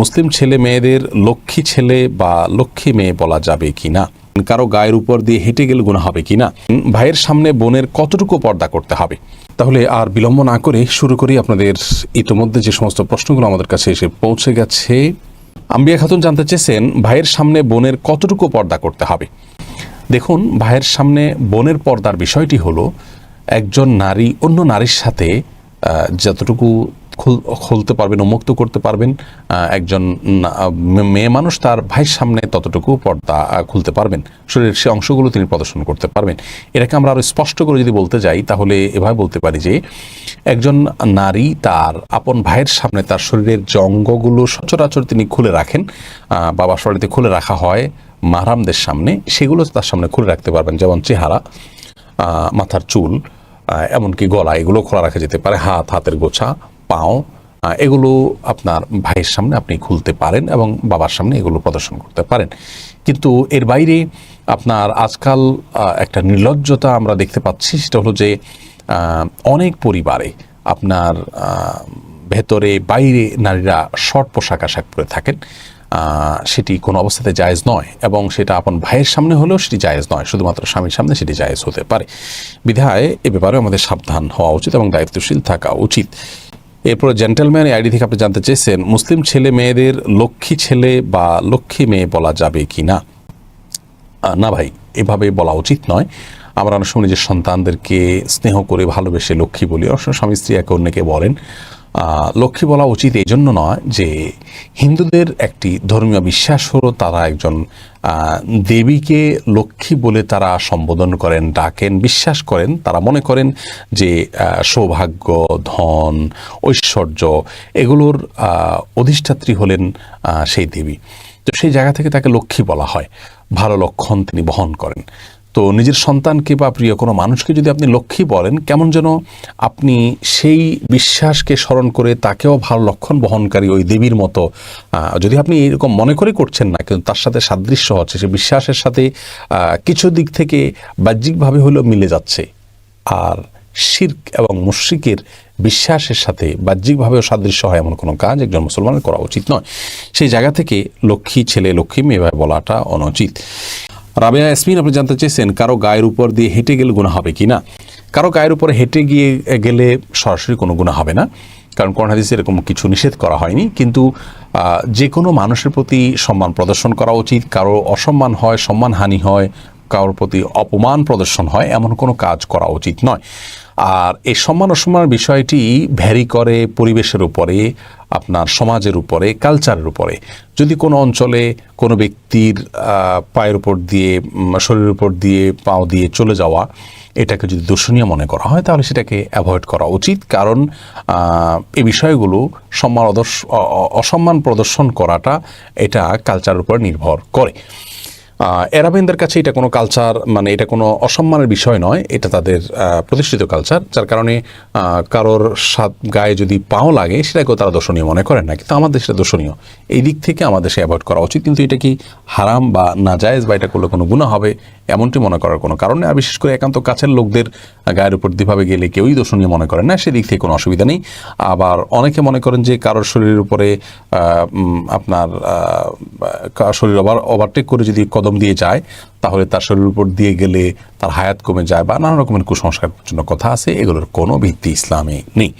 মুসলিম ছেলে মেয়েদের লক্ষ্মী ছেলে বা লক্ষ্মী মেয়ে বলা যাবে কিনা, কারো গায়ের উপর দিয়ে হেঁটে গেলে গুনাহ হবে কিনা, ভাইয়ের সামনে বোনের কতটুকু পর্দা করতে হবে। তাহলে আর বিলম্ব না করে শুরু করি। আপনাদের ইতোমধ্যে যে সমস্ত প্রশ্নগুলো আমাদের কাছে এসে পৌঁছে গেছে। আম্বিয়া খাতুন জানতে চেয়েছেন ভাইয়ের সামনে বোনের কতটুকু পর্দা করতে হবে। দেখুন, ভাইয়ের সামনে বোনের পর্দার বিষয়টি হলো একজন নারী অন্য নারীর সাথে যতটুকু খুলতে পারবেন, উন্মুক্ত করতে পারবেন, একজন মেয়ে মানুষ তার ভাইয়ের সামনে ততটুকু পর্দা খুলতে পারবেন, শরীরের সে অংশগুলো তিনি প্রদর্শন করতে পারবেন। এটাকে আমরা আরও স্পষ্ট করে যদি বলতে যাই তাহলে এভাবে বলতে পারি যে একজন নারী তার আপন ভাইয়ের সামনে তার শরীরের যে অঙ্গগুলো সচরাচর তিনি খুলে রাখেন, বাবা বাড়িতে খুলে রাখা হয় মাহরামদের সামনে, সেগুলো তার সামনে খুলে রাখতে পারবেন। যেমন চেহারা, মাথার চুল, এমনকি গলা, এগুলো খোলা রাখা যেতে পারে। হাতের গোছা, পাও, এগুলো আপনার ভাইয়ের সামনে আপনি খুলতে পারেন এবং বাবার সামনে এগুলো প্রদর্শন করতে পারেন। কিন্তু এর বাইরে আপনার আজকাল একটা নির্লজ্জতা আমরা দেখতে পাচ্ছি, সেটা হলো যে অনেক পরিবারে আপনার ভেতরে বাইরে নারীরা শর্ট পোশাক আশাক পরে থাকেন। সেটি কোনো অবস্থাতে জায়েজ নয়, এবং সেটা আপন ভাইয়ের সামনে হলেও সেটি জায়েজ নয়, শুধুমাত্র স্বামীর সামনে সেটি জায়েজ হতে পারে। বিধায় এ ব্যাপারে আমাদের সাবধান হওয়া উচিত এবং দায়িত্বশীল থাকা উচিত। এরপর জেন্টেলম্যান আইডি থেকে আপনি জানতে চেয়েছেন মুসলিম ছেলে মেয়েদের লক্ষ্মী ছেলে বা লক্ষ্মী মেয়ে বলা যাবে কি না। না ভাই, এভাবে বলা উচিত নয়। আমরা অনেক সময় নিজের সন্তানদেরকে স্নেহ করে ভালোবেসে লক্ষ্মী বলি, অনেক সময় স্বামী স্ত্রী একে অন্যকে বলেন। লক্ষ্মী বলা উচিত এই জন্য নয় যে হিন্দুদের একটি ধর্মীয় বিশ্বাস হলো তারা একজন দেবীকে লক্ষ্মী বলে তারা সম্বোধন করেন, ডাকেন, বিশ্বাস করেন। তারা মনে করেন যে সৌভাগ্য, ধন, ঐশ্বর্য এগুলোর অধিষ্ঠাত্রী হলেন সেই দেবী। তো সেই জায়গা থেকে তাকে লক্ষ্মী বলা হয়, ভালো লক্ষণ তিনি বহন করেন। তো নিজের সন্তানকে বা প্রিয় কোনো মানুষকে যদি আপনি লক্ষ্মী বলেন, কেমন যেন আপনি সেই বিশ্বাসকে স্মরণ করে তাকেও ভালো লক্ষণ বহনকারী ওই দেবীর মতো, যদি আপনি এরকম মনে করে করছেন না, কিন্তু তার সাথে সাদৃশ্য হচ্ছে, সে বিশ্বাসের সাথে কিছু দিক থেকে বাহ্যিকভাবে হলেও মিলে যাচ্ছে। আর শিরক এবং মুশরিকের বিশ্বাসের সাথে বাহ্যিকভাবেও সাদৃশ্য হয় এমন কোনো কাজ একজন মুসলমানের করা উচিত নয়। সেই জায়গা থেকে লক্ষ্মী ছেলে লক্ষ্মী মেয়ে বলাটা অনুচিত। রাবেয়া ইয়াসমিন আপনি জানতে চেয়েছেন কারো গায়ের উপর দিয়ে হেঁটে গেলে গুনাহ হবে কি না। কারো গায়ের উপরে হেঁটে গেলে সরাসরি কোনো গুনাহ হবে না, কারণ কোরআন হাদিসে এরকম কিছু নিষেধ করা হয়নি। কিন্তু যে কোনো মানুষের প্রতি সম্মান প্রদর্শন করা উচিত। কারো অসম্মান হয়, সম্মানহানি হয়, কারোর প্রতি অপমান প্রদর্শন হয়, এমন কোনো কাজ করা উচিত নয়। আর এই সম্মান অসম্মানের বিষয়টি ভ্যারি করে পরিবেশের উপরে, আপনার সমাজের উপরে, কালচারের উপরে। যদি কোনো অঞ্চলে কোনো ব্যক্তির পায়ের উপর দিয়ে, শরীরের উপর দিয়ে, পাও দিয়ে চলে যাওয়া এটাকে যদি দর্শনীয় মনে করা হয়, তাহলে সেটাকে অ্যাভয়েড করা উচিত। কারণ এই বিষয়গুলো অসম্মান প্রদর্শন করাটা এটা কালচারের উপর নির্ভর করে। এরাবিনদের কাছে এটা কোনো কালচার, মানে এটা কোনো অসম্মানের বিষয় নয়, এটা তাদের প্রতিষ্ঠিত কালচার, যার কারণে কারোর গায়ে যদি পাও লাগে সেটাকেও তারা দর্শনীয় মনে করেন না। কিন্তু আমাদের সেটা দর্শনীয়, এই দিক থেকে আমাদের সে অ্যাভয়েড করা উচিত। কিন্তু এটা কি হারাম বা নাজায়েজ বা এটা করলে কোনো গুনাহ হবে এমনটি মনে করার কোনো কারণে। আর বিশেষ করে একান্ত কাছের লোকদের গায়ের উপর দিভাবে গেলে কেউই দর্শনীয় মনে করেন না, সেদিক থেকে কোনো অসুবিধা নেই। আবার অনেকে মনে করেন যে কারোর শরীরের উপরে আপনার শরীর ওভারটেক করে যদি কদম দিয়ে যায় তাহলে তার শরীরের উপর দিয়ে গেলে তার হায়াত কমে যায় বা নানা রকমের কুসংস্কার জন্য কথা আছে, এগুলোর কোনো ভিত্তি ইসলামে নেই।